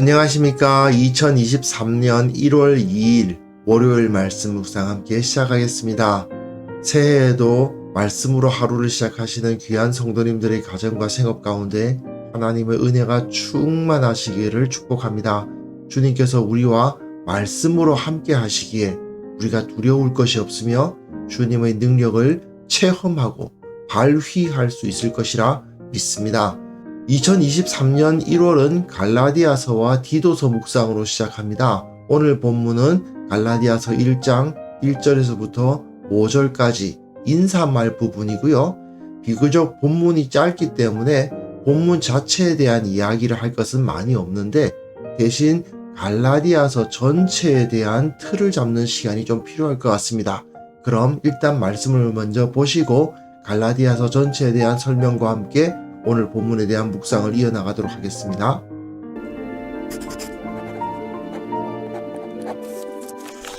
안녕하십니까. 2023년 1월 2일 월요일 말씀 묵상 함께 시작하겠습니다. 새해에도 말씀으로 하루를 시작하시는 귀한 성도님들의 가정과 생업 가운데 하나님의 은혜가 충만하시기를 축복합니다. 주님께서 우리와 말씀으로 함께 하시기에 우리가 두려울 것이 없으며 주님의 능력을 체험하고 발휘할 수 있을 것이라 믿습니다. 2023년 1월은 갈라디아서와 디도서 묵상으로 시작합니다. 오늘 본문은 갈라디아서 1장 1절에서부터 5절까지 인사말 부분이고요. 비교적 본문이 짧기 때문에 본문 자체에 대한 이야기를 할 것은 많이 없는데 대신 갈라디아서 전체에 대한 틀을 잡는 시간이 좀 필요할 것 같습니다. 그럼 일단 말씀을 먼저 보시고 갈라디아서 전체에 대한 설명과 함께 오늘 본문에 대한 묵상을 이어나가도록 하겠습니다.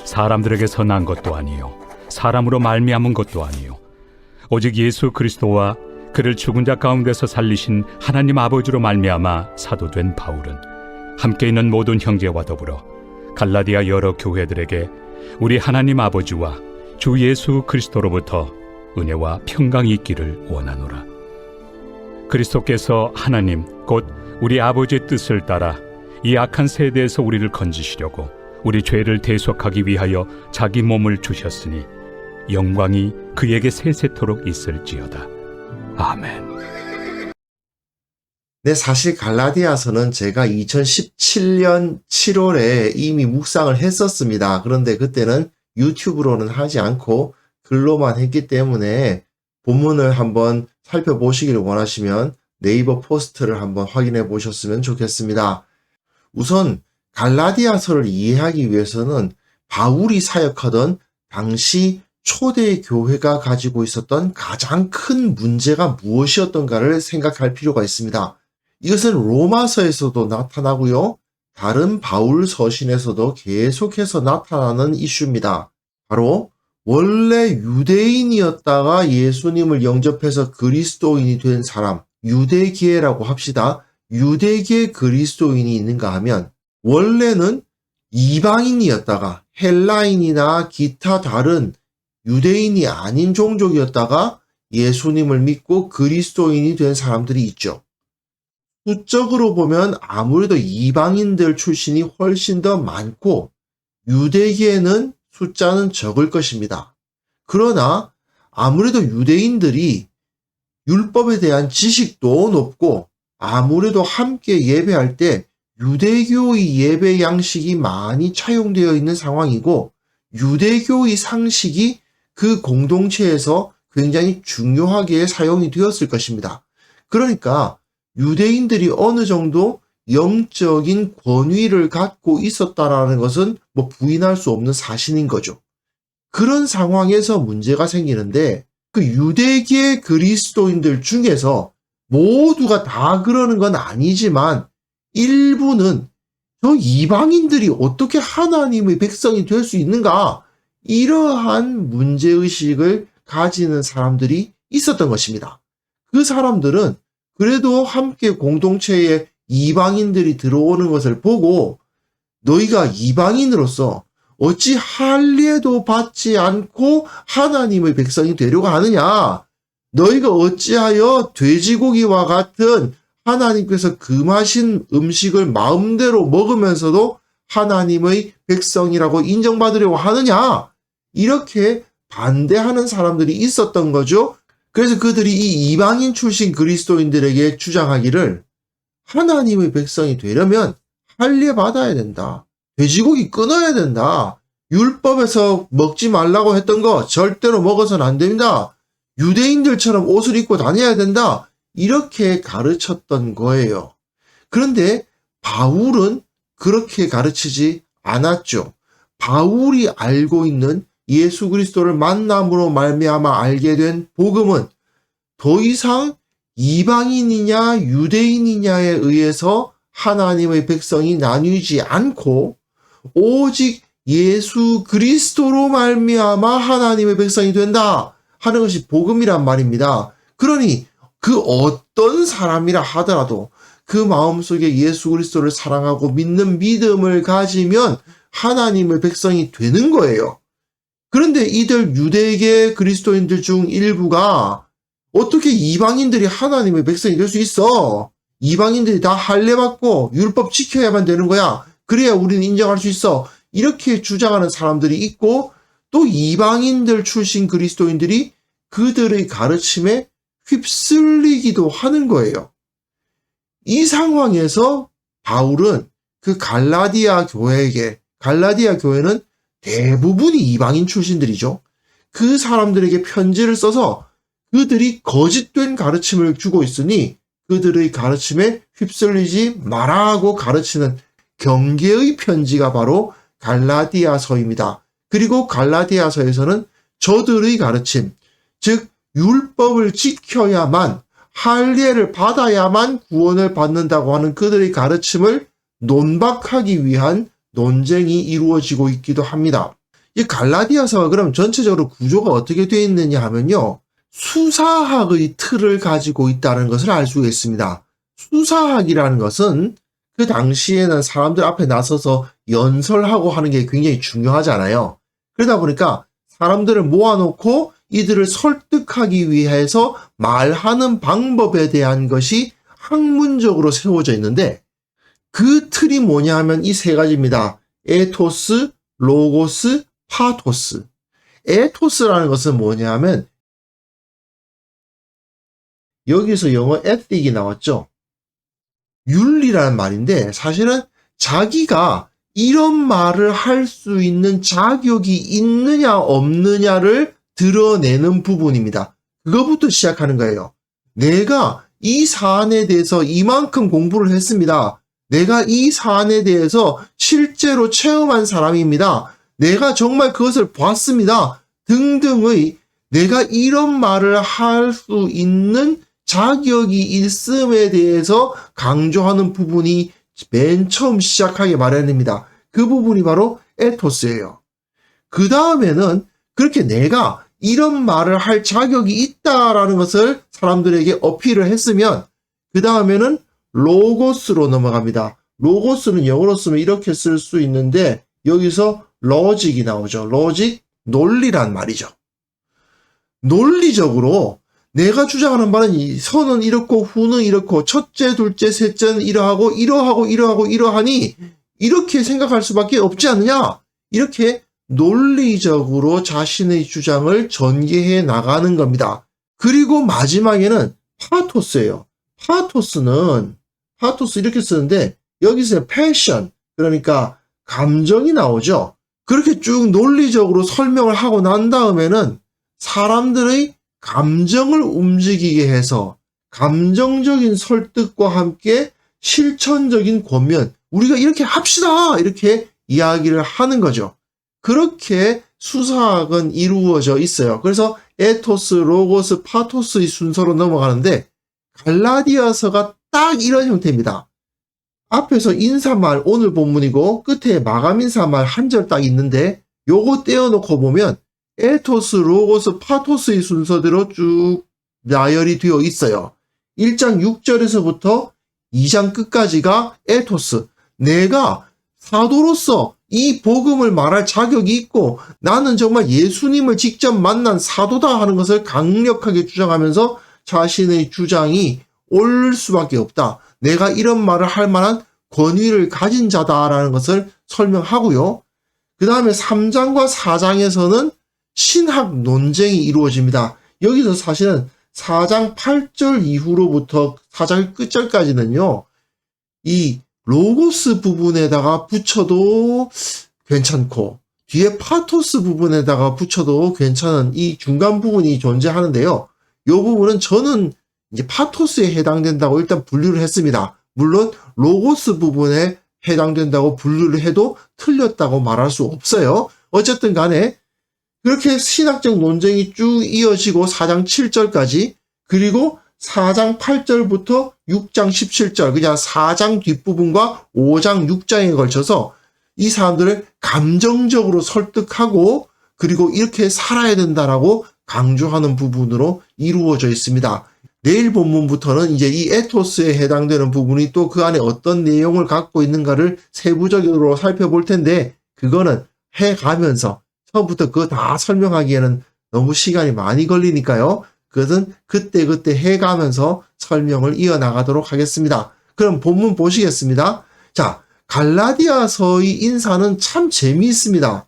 사람들에게서 난 것도 아니요 사람으로 말미암은 것도 아니요 오직 예수 그리스도와 그를 죽은 자 가운데서 살리신 하나님 아버지로 말미암아 사도된 바울은 함께 있는 모든 형제와 더불어 갈라디아 여러 교회들에게 우리 하나님 아버지와 주 예수 그리스도로부터 은혜와 평강이 있기를 원하노라. 그리스도께서 하나님 곧 우리 아버지의 뜻을 따라 이 악한 세대에서 우리를 건지시려고 우리 죄를 대속하기 위하여 자기 몸을 주셨으니 영광이 그에게 세세토록 있을지어다. 아멘. 네, 사실 갈라디아서는 제가 2017년 7월에 이미 묵상을 했었습니다. 그런데 그때는 유튜브로는 하지 않고 글로만 했기 때문에 본문을 한번 살펴보시기를 원하시면 네이버 포스트를 한번 확인해 보셨으면 좋겠습니다. 우선 갈라디아서를 이해하기 위해서는 바울이 사역하던 당시 초대 교회가 가지고 있었던 가장 큰 문제가 무엇이었던가를 생각할 필요가 있습니다. 이것은 로마서에서도 나타나고요. 다른 바울 서신에서도 계속해서 나타나는 이슈입니다. 바로 원래 유대인이었다가 예수님을 영접해서 그리스도인이 된 사람, 유대계라고 합시다. 유대계 그리스도인이 있는가 하면 원래는 이방인이었다가 헬라인이나 기타 다른 유대인이 아닌 종족이었다가 예수님을 믿고 그리스도인이 된 사람들이 있죠. 수적으로 보면 아무래도 이방인들 출신이 훨씬 더 많고 유대계에는 숫자는 적을 것입니다. 그러나 아무래도 유대인들이 율법에 대한 지식도 높고 아무래도 함께 예배할 때 유대교의 예배 양식이 많이 차용되어 있는 상황이고 유대교의 상식이 그 공동체에서 굉장히 중요하게 사용이 되었을 것입니다. 그러니까 유대인들이 어느 정도 영적인 권위를 갖고 있었다라는 것은 부인할 수 없는 사실인 거죠. 그런 상황에서 문제가 생기는데 그 유대계 그리스도인들 중에서 모두가 다 그러는 건 아니지만 일부는 저 이방인들이 어떻게 하나님의 백성이 될 수 있는가? 이러한 문제의식을 가지는 사람들이 있었던 것입니다. 그 사람들은 그래도 함께 공동체에 이방인들이 들어오는 것을 보고 너희가 이방인으로서 어찌 할례도 받지 않고 하나님의 백성이 되려고 하느냐? 너희가 어찌하여 돼지고기와 같은 하나님께서 금하신 음식을 마음대로 먹으면서도 하나님의 백성이라고 인정받으려고 하느냐? 이렇게 반대하는 사람들이 있었던 거죠. 그래서 그들이 이 이방인 출신 그리스도인들에게 주장하기를 하나님의 백성이 되려면 할례 받아야 된다. 돼지고기 끊어야 된다. 율법에서 먹지 말라고 했던 거 절대로 먹어서는 안 됩니다. 유대인들처럼 옷을 입고 다녀야 된다. 이렇게 가르쳤던 거예요. 그런데 바울은 그렇게 가르치지 않았죠. 바울이 알고 있는 예수 그리스도를 만남으로 말미암아 알게 된 복음은 더 이상 이방인이냐 유대인이냐에 의해서 하나님의 백성이 나뉘지 않고 오직 예수 그리스도로 말미암아 하나님의 백성이 된다 하는 것이 복음이란 말입니다. 그러니 그 어떤 사람이라 하더라도 그 마음속에 예수 그리스도를 사랑하고 믿는 믿음을 가지면 하나님의 백성이 되는 거예요. 그런데 이들 유대계 그리스도인들 중 일부가 어떻게 이방인들이 하나님의 백성이 될 수 있어? 이방인들이 다 할례받고 율법 지켜야만 되는 거야. 그래야 우리는 인정할 수 있어. 이렇게 주장하는 사람들이 있고, 또 이방인들 출신 그리스도인들이 그들의 가르침에 휩쓸리기도 하는 거예요. 이 상황에서 바울은 그 갈라디아 교회에게, 갈라디아 교회는 대부분이 이방인 출신들이죠. 그 사람들에게 편지를 써서 그들이 거짓된 가르침을 주고 있으니 그들의 가르침에 휩쓸리지 말라고 가르치는 경계의 편지가 바로 갈라디아서입니다. 그리고 갈라디아서에서는 저들의 가르침, 즉 율법을 지켜야만, 할례를 받아야만 구원을 받는다고 하는 그들의 가르침을 논박하기 위한 논쟁이 이루어지고 있기도 합니다. 이 갈라디아서가 그럼 전체적으로 구조가 어떻게 되어 있느냐 하면요, 수사학의 틀을 가지고 있다는 것을 알 수가 있습니다. 수사학이라는 것은 그 당시에는 사람들 앞에 나서서 연설하고 하는 게 굉장히 중요하잖아요. 그러다 보니까 사람들을 모아놓고 이들을 설득하기 위해서 말하는 방법에 대한 것이 학문적으로 세워져 있는데, 그 틀이 뭐냐 하면 이 세 가지입니다. 에토스, 로고스, 파토스. 에토스라는 것은 뭐냐 하면, 여기서 영어 ethic이 나왔죠. 윤리라는 말인데, 사실은 자기가 이런 말을 할 수 있는 자격이 있느냐 없느냐를 드러내는 부분입니다. 그거부터 시작하는 거예요. 내가 이 사안에 대해서 이만큼 공부를 했습니다. 내가 이 사안에 대해서 실제로 체험한 사람입니다. 내가 정말 그것을 봤습니다. 등등의 내가 이런 말을 할 수 있는 자격이 있음에 대해서 강조하는 부분이 맨 처음 시작하게 마련입니다. 그 부분이 바로 에토스예요. 그 다음에는 그렇게 내가 이런 말을 할 자격이 있다라는 것을 사람들에게 어필을 했으면, 그 다음에는 로고스로 넘어갑니다. 로고스는 영어로 쓰면 이렇게 쓸 수 있는데, 여기서 로직이 나오죠. 로직, 논리란 말이죠. 논리적으로 내가 주장하는 말은 선은 이렇고 후는 이렇고 첫째, 둘째, 셋째는 이러하고 이러하니 이렇게 생각할 수밖에 없지 않느냐? 이렇게 논리적으로 자신의 주장을 전개해 나가는 겁니다. 그리고 마지막에는 파토스예요. 파토스 이렇게 쓰는데 여기서 패션, 그러니까 감정이 나오죠. 그렇게 쭉 논리적으로 설명을 하고 난 다음에는 사람들의 감정을 움직이게 해서 감정적인 설득과 함께 실천적인 권면, 우리가 이렇게 합시다! 이렇게 이야기를 하는 거죠. 그렇게 수사학은 이루어져 있어요. 그래서 에토스, 로고스, 파토스의 순서로 넘어가는데 갈라디아서가 딱 이런 형태입니다. 앞에서 인사말 오늘 본문이고 끝에 마감 인사말 한 절 딱 있는데 요거 떼어놓고 보면 에토스, 로고스, 파토스의 순서대로 쭉 나열이 되어 있어요. 1장 6절에서부터 2장 끝까지가 에토스, 내가 사도로서 이 복음을 말할 자격이 있고 나는 정말 예수님을 직접 만난 사도다 하는 것을 강력하게 주장하면서 자신의 주장이 옳을 수밖에 없다. 내가 이런 말을 할 만한 권위를 가진 자다라는 것을 설명하고요. 그 다음에 3장과 4장에서는 신학 논쟁이 이루어집니다. 여기서 사실은 4장 8절 이후로부터 4장 끝절까지는요, 이 로고스 부분에다가 붙여도 괜찮고 뒤에 파토스 부분에다가 붙여도 괜찮은 이 중간 부분이 존재하는데요. 이 부분은 저는 이제 파토스에 해당된다고 일단 분류를 했습니다. 물론 로고스 부분에 해당된다고 분류를 해도 틀렸다고 말할 수 없어요. 어쨌든 간에 그렇게 신학적 논쟁이 쭉 이어지고 4장 7절까지, 그리고 4장 8절부터 6장 17절, 그냥 4장 뒷부분과 5장 6장에 걸쳐서 이 사람들을 감정적으로 설득하고 그리고 이렇게 살아야 된다라고 강조하는 부분으로 이루어져 있습니다. 내일 본문부터는 이제 이 에토스에 해당되는 부분이 또 그 안에 어떤 내용을 갖고 있는가를 세부적으로 살펴볼 텐데, 그거는 해가면서 처음부터 그거 다 설명하기에는 너무 시간이 많이 걸리니까요. 그것은 그때그때 해가면서 설명을 이어나가도록 하겠습니다. 그럼 본문 보시겠습니다. 자, 갈라디아서의 인사는 참 재미있습니다.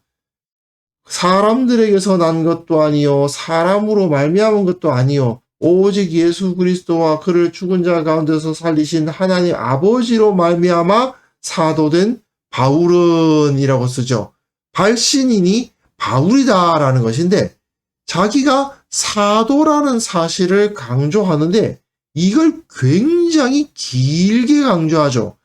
사람들에게서 난 것도 아니요 사람으로 말미암은 것도 아니요 오직 예수 그리스도와 그를 죽은 자 가운데서 살리신 하나님 아버지로 말미암아 사도된 바울은이라고 쓰죠. 발신인이 바울이다라는 것인데, 자기가 사도라는 사실을 강조하는데 이걸 굉장히 길게 강조하죠.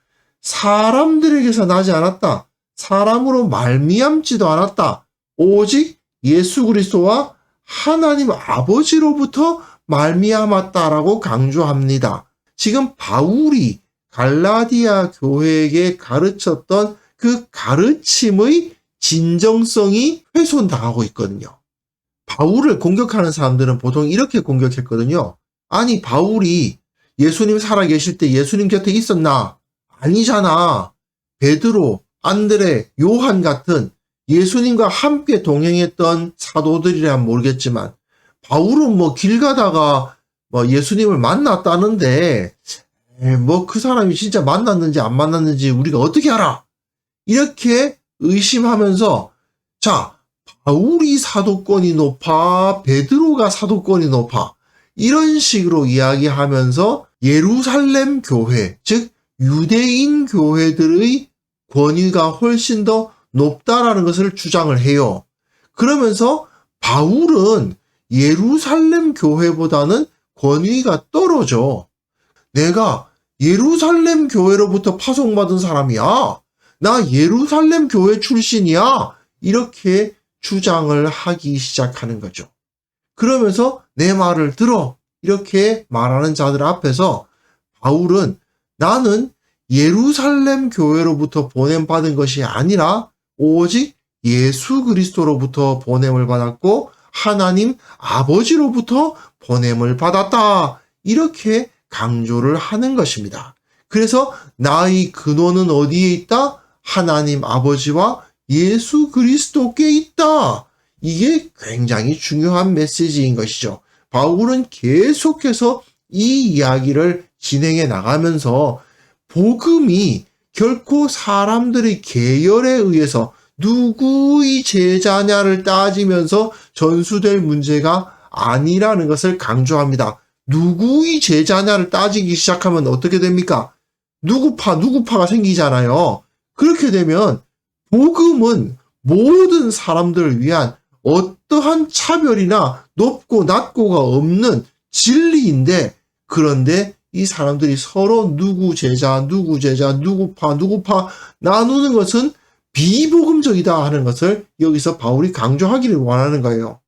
사람들에게서 나지 않았다. 사람으로 말미암지도 않았다. 오직 예수 그리스도와 하나님 아버지로부터 말미암았다라고 강조합니다. 지금 바울이 갈라디아 교회에게 가르쳤던 그 가르침의 진정성이 훼손당하고 있거든요. 바울을 공격하는 사람들은 보통 이렇게 공격했거든요. 아니, 바울이 예수님 살아계실 때 예수님 곁에 있었나? 아니잖아. 베드로, 안드레, 요한 같은 예수님과 함께 동행했던 사도들이란 모르겠지만, 바울은 뭐 길 가다가 예수님을 만났다는데, 그 사람이 진짜 만났는지 안 만났는지 우리가 어떻게 알아? 이렇게 의심하면서, 자, 바울이 사도권이 높아, 베드로가 사도권이 높아, 이런 식으로 이야기하면서 예루살렘 교회, 즉 유대인 교회들의 권위가 훨씬 더 높다라는 것을 주장을 해요. 그러면서 바울은 예루살렘 교회보다는 권위가 떨어져. 내가 예루살렘 교회로부터 파송받은 사람이야. 나 예루살렘 교회 출신이야. 이렇게 주장을 하기 시작하는 거죠. 그러면서 내 말을 들어. 이렇게 말하는 자들 앞에서 바울은 나는 예루살렘 교회로부터 보냄받은 것이 아니라 오직 예수 그리스도로부터 보냄을 받았고 하나님 아버지로부터 보냄을 받았다. 이렇게 강조를 하는 것입니다. 그래서 나의 근원은 어디에 있다? 하나님 아버지와 예수 그리스도께 있다. 이게 굉장히 중요한 메시지인 것이죠. 바울은 계속해서 이 이야기를 진행해 나가면서 복음이 결코 사람들의 계열에 의해서 누구의 제자냐를 따지면서 전수될 문제가 아니라는 것을 강조합니다. 누구의 제자냐를 따지기 시작하면 어떻게 됩니까? 누구파가 생기잖아요. 그렇게 되면 복음은 모든 사람들을 위한 어떠한 차별이나 높고 낮고가 없는 진리인데, 그런데 이 사람들이 서로 누구 제자, 누구파 나누는 것은 비복음적이다 하는 것을 여기서 바울이 강조하기를 원하는 거예요.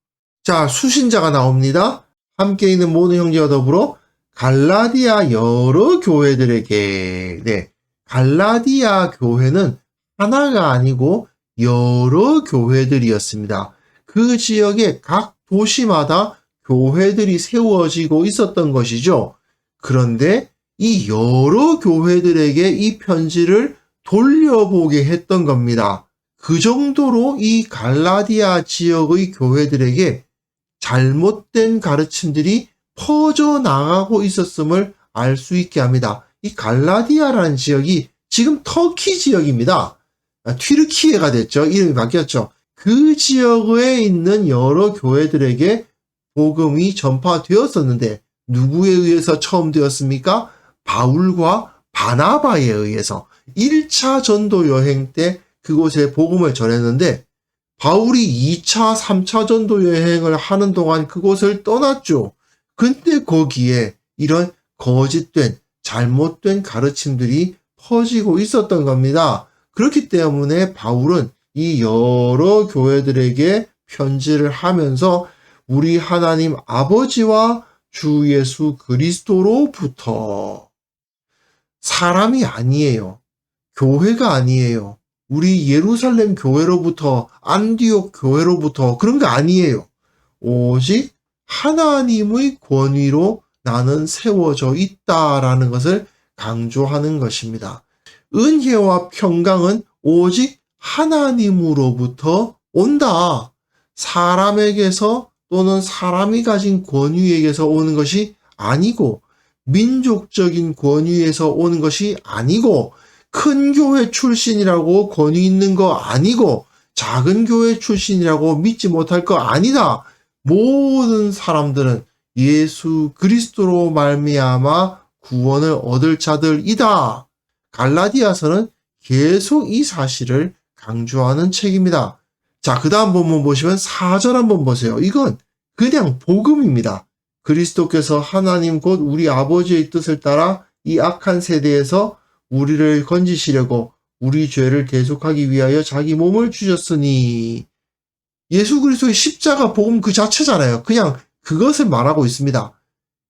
자, 수신자가 나옵니다. 함께 있는 모든 형제와 더불어 갈라디아 여러 교회들에게, 갈라디아 교회는 하나가 아니고 여러 교회들이었습니다. 그 지역의 각 도시마다 교회들이 세워지고 있었던 것이죠. 그런데 이 여러 교회들에게 이 편지를 돌려보게 했던 겁니다. 그 정도로 이 갈라디아 지역의 교회들에게 잘못된 가르침들이 퍼져나가고 있었음을 알 수 있게 합니다. 이 갈라디아라는 지역이 지금 터키 지역입니다. 튀르키예가 됐죠. 이름이 바뀌었죠. 그 지역에 있는 여러 교회들에게 복음이 전파되었었는데 누구에 의해서 처음 되었습니까? 바울과 바나바에 의해서 1차 전도 여행 때 그곳에 복음을 전했는데, 바울이 2차, 3차 전도 여행을 하는 동안 그곳을 떠났죠. 근데 거기에 이런 거짓된, 잘못된 가르침들이 퍼지고 있었던 겁니다. 그렇기 때문에 바울은 이 여러 교회들에게 편지를 하면서 우리 하나님 아버지와 주 예수 그리스도로부터, 사람이 아니에요. 교회가 아니에요. 우리 예루살렘 교회로부터, 안디옥 교회로부터 그런 거 아니에요. 오직 하나님의 권위로 나는 세워져 있다라는 것을 강조하는 것입니다. 은혜와 평강은 오직 하나님으로부터 온다. 사람에게서 또는 사람이 가진 권위에게서 오는 것이 아니고, 민족적인 권위에서 오는 것이 아니고, 큰 교회 출신이라고 권위 있는 거 아니고, 작은 교회 출신이라고 믿지 못할 거 아니다. 모든 사람들은 예수 그리스도로 말미암아 구원을 얻을 자들이다. 갈라디아서는 계속 이 사실을 강조하는 책입니다. 자, 그 다음 본문 보시면 4절 한번 보세요. 이건 그냥 복음입니다. 그리스도께서 하나님 곧 우리 아버지의 뜻을 따라 이 악한 세대에서 우리를 건지시려고 우리 죄를 대속하기 위하여 자기 몸을 주셨으니. 예수 그리스도의 십자가 복음 그 자체잖아요. 그냥 그것을 말하고 있습니다.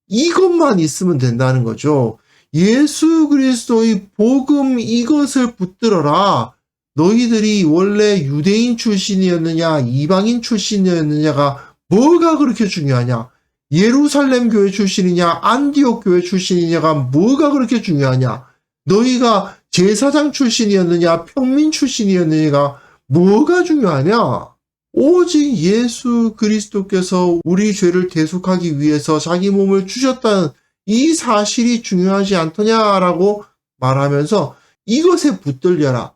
이것만 있으면 된다는 거죠. 예수 그리스도의 복음 이것을 붙들어라. 너희들이 원래 유대인 출신이었느냐 이방인 출신이었느냐가 뭐가 그렇게 중요하냐. 예루살렘 교회 출신이냐 안디옥 교회 출신이냐가 뭐가 그렇게 중요하냐. 너희가 제사장 출신이었느냐 평민 출신이었느냐가 뭐가 중요하냐. 오직 예수 그리스도께서 우리 죄를 대속하기 위해서 자기 몸을 주셨다는 이 사실이 중요하지 않더냐라고 말하면서 이것에 붙들려라.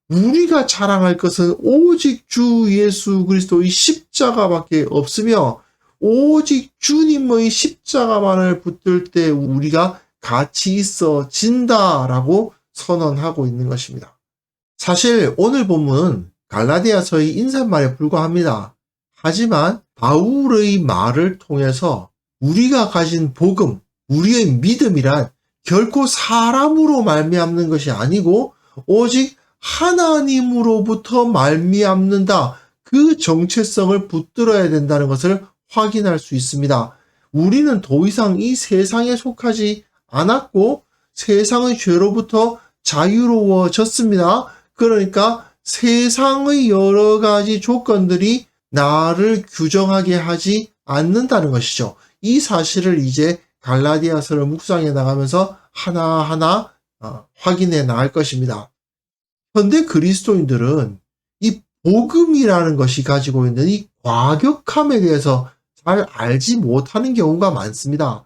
우리가 자랑할 것은 오직 주 예수 그리스도의 십자가밖에 없으며 오직 주님의 십자가만을 붙들 때 우리가 가치 있어진다라고 선언하고 있는 것입니다. 사실 오늘 본문은 갈라디아서의 인사말에 불과합니다. 하지만 바울의 말을 통해서 우리가 가진 복음, 우리의 믿음이란 결코 사람으로 말미암는 것이 아니고 오직 하나님으로부터 말미암는다. 그 정체성을 붙들어야 된다는 것을 확인할 수 있습니다. 우리는 더 이상 이 세상에 속하지 않았고 세상의 죄로부터 자유로워졌습니다. 그러니까 세상의 여러 가지 조건들이 나를 규정하게 하지 않는다는 것이죠. 이 사실을 이제 갈라디아서를 묵상해 나가면서 하나하나 확인해 나갈 것입니다. 현대 그리스도인들은 이 복음이라는 것이 가지고 있는 이 과격함에 대해서 잘 알지 못하는 경우가 많습니다.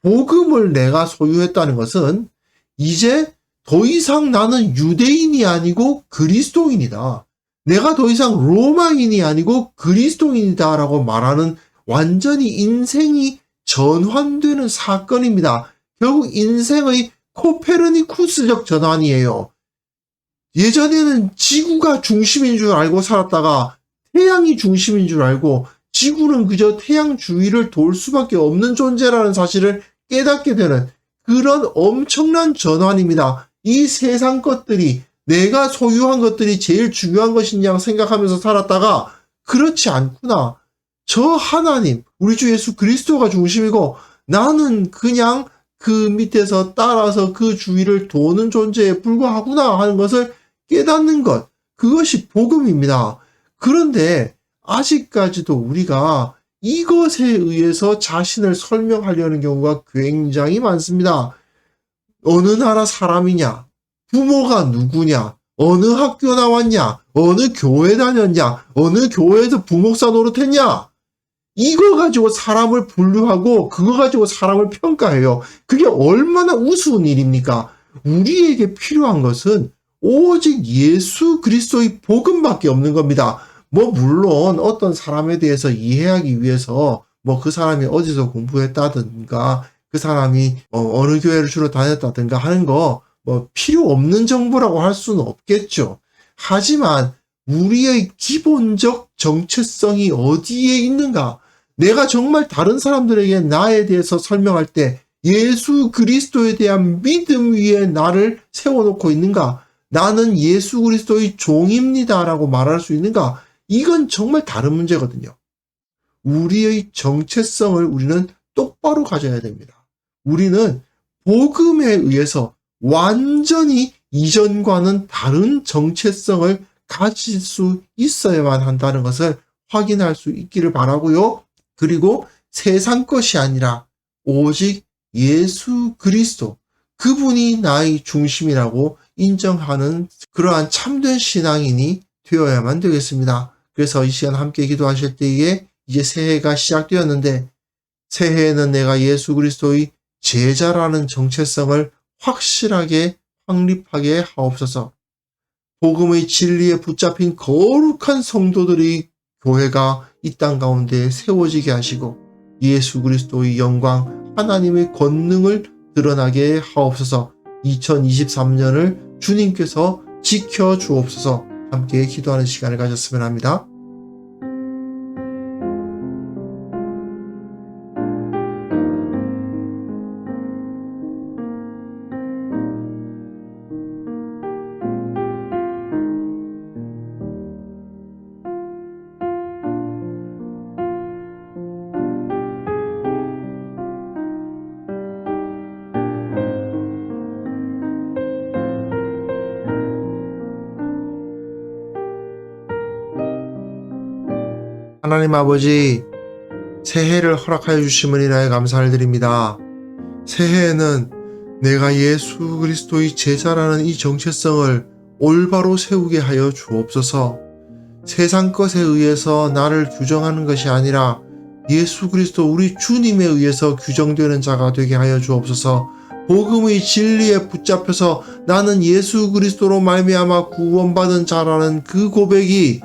복음을 내가 소유했다는 것은 이제 더 이상 나는 유대인이 아니고 그리스도인이다. 내가 더 이상 로마인이 아니고 그리스도인이다 라고 말하는 완전히 인생이 전환되는 사건입니다. 결국 인생의 코페르니쿠스적 전환이에요. 예전에는 지구가 중심인 줄 알고 살았다가 태양이 중심인 줄 알고 지구는 그저 태양 주위를 돌 수밖에 없는 존재라는 사실을 깨닫게 되는 그런 엄청난 전환입니다. 이 세상 것들이 내가 소유한 것들이 제일 중요한 것이냐 생각하면서 살았다가 그렇지 않구나. 저 하나님, 우리 주 예수 그리스도가 중심이고 나는 그냥 그 밑에서 따라서 그 주위를 도는 존재에 불과하구나 하는 것을 깨닫는 것. 그것이 복음입니다. 그런데 아직까지도 우리가 이것에 의해서 자신을 설명하려는 경우가 굉장히 많습니다. 어느 나라 사람이냐, 부모가 누구냐, 어느 학교 나왔냐, 어느 교회 다녔냐, 어느 교회에서 부목사 노릇했냐. 이거 가지고 사람을 분류하고 그거 가지고 사람을 평가해요. 그게 얼마나 우스운 일입니까? 우리에게 필요한 것은 오직 예수 그리스도의 복음밖에 없는 겁니다. 물론 어떤 사람에 대해서 이해하기 위해서 그 사람이 어디서 공부했다든가 그 사람이 어느 교회를 주로 다녔다든가 하는 거 필요 없는 정보라고 할 수는 없겠죠. 하지만 우리의 기본적 정체성이 어디에 있는가? 내가 정말 다른 사람들에게 나에 대해서 설명할 때 예수 그리스도에 대한 믿음 위에 나를 세워놓고 있는가? 나는 예수 그리스도의 종입니다라고 말할 수 있는가? 이건 정말 다른 문제거든요. 우리의 정체성을 우리는 똑바로 가져야 됩니다. 우리는 복음에 의해서 완전히 이전과는 다른 정체성을 가질 수 있어야만 한다는 것을 확인할 수 있기를 바라고요. 그리고 세상 것이 아니라 오직 예수 그리스도, 그분이 나의 중심이라고 인정하는 그러한 참된 신앙인이 되어야만 되겠습니다. 그래서 이 시간 함께 기도하실 때에 이제 새해가 시작되었는데, 새해에는 내가 예수 그리스도의 제자라는 정체성을 확실하게 확립하게 하옵소서. 복음의 진리에 붙잡힌 거룩한 성도들의 교회가 이 땅 가운데 세워지게 하시고, 예수 그리스도의 영광, 하나님의 권능을 드러나게 하옵소서. 2023년을 주님께서 지켜 주옵소서. 함께 기도하는 시간을 가졌으면 합니다. 하나님 아버지, 새해를 허락하여 주심을 인하여 감사를 드립니다. 새해에는 내가 예수 그리스도의 제자라는 이 정체성을 올바로 세우게 하여 주옵소서. 세상 것에 의해서 나를 규정하는 것이 아니라 예수 그리스도 우리 주님에 의해서 규정되는 자가 되게 하여 주옵소서. 복음의 진리에 붙잡혀서 나는 예수 그리스도로 말미암아 구원받은 자라는 그 고백이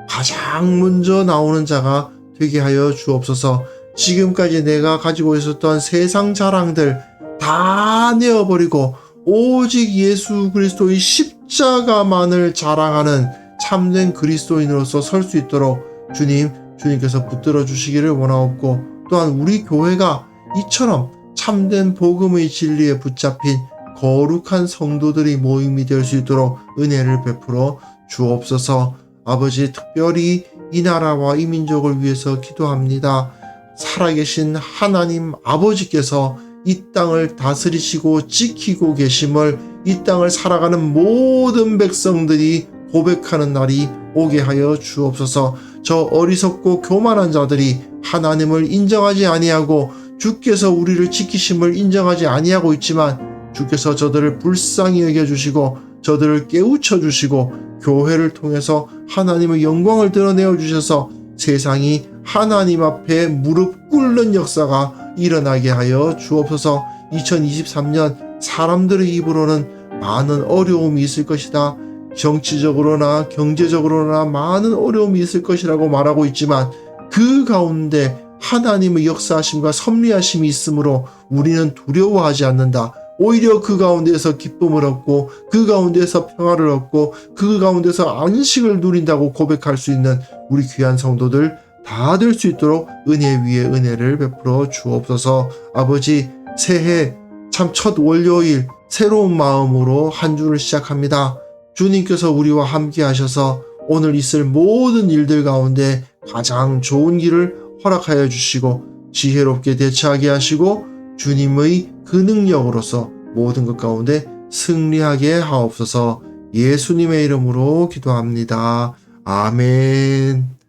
가장 먼저 나오는 자가 되게 하여 주옵소서. 지금까지 내가 가지고 있었던 세상 자랑들 다 내어버리고 오직 예수 그리스도의 십자가만을 자랑하는 참된 그리스도인으로서 설 수 있도록 주님께서 붙들어 주시기를 원하옵고, 또한 우리 교회가 이처럼 참된 복음의 진리에 붙잡힌 거룩한 성도들의 모임이 될 수 있도록 은혜를 베풀어 주옵소서. 아버지, 특별히 이 나라와 이 민족을 위해서 기도합니다. 살아계신 하나님 아버지께서 이 땅을 다스리시고 지키고 계심을 이 땅을 살아가는 모든 백성들이 고백하는 날이 오게 하여 주옵소서. 저 어리석고 교만한 자들이 하나님을 인정하지 아니하고 주께서 우리를 지키심을 인정하지 아니하고 있지만, 주께서 저들을 불쌍히 여겨주시고 저들을 깨우쳐 주시고 교회를 통해서 하나님의 영광을 드러내어 주셔서 세상이 하나님 앞에 무릎 꿇는 역사가 일어나게 하여 주옵소서. 2023년 사람들의 입으로는 많은 어려움이 있을 것이다, 정치적으로나 경제적으로나 많은 어려움이 있을 것이라고 말하고 있지만, 그 가운데 하나님의 역사하심과 섭리하심이 있으므로 우리는 두려워하지 않는다. 오히려 그 가운데서 기쁨을 얻고 그 가운데서 평화를 얻고 그 가운데서 안식을 누린다고 고백할 수 있는 우리 귀한 성도들 다 될 수 있도록 은혜 위에 은혜를 베풀어 주옵소서. 아버지, 새해 참 첫 월요일 새로운 마음으로 한 주를 시작합니다. 주님께서 우리와 함께 하셔서 오늘 있을 모든 일들 가운데 가장 좋은 길을 허락하여 주시고 지혜롭게 대처하게 하시고 주님의 그 능력으로서 모든 것 가운데 승리하게 하옵소서. 예수님의 이름으로 기도합니다. 아멘.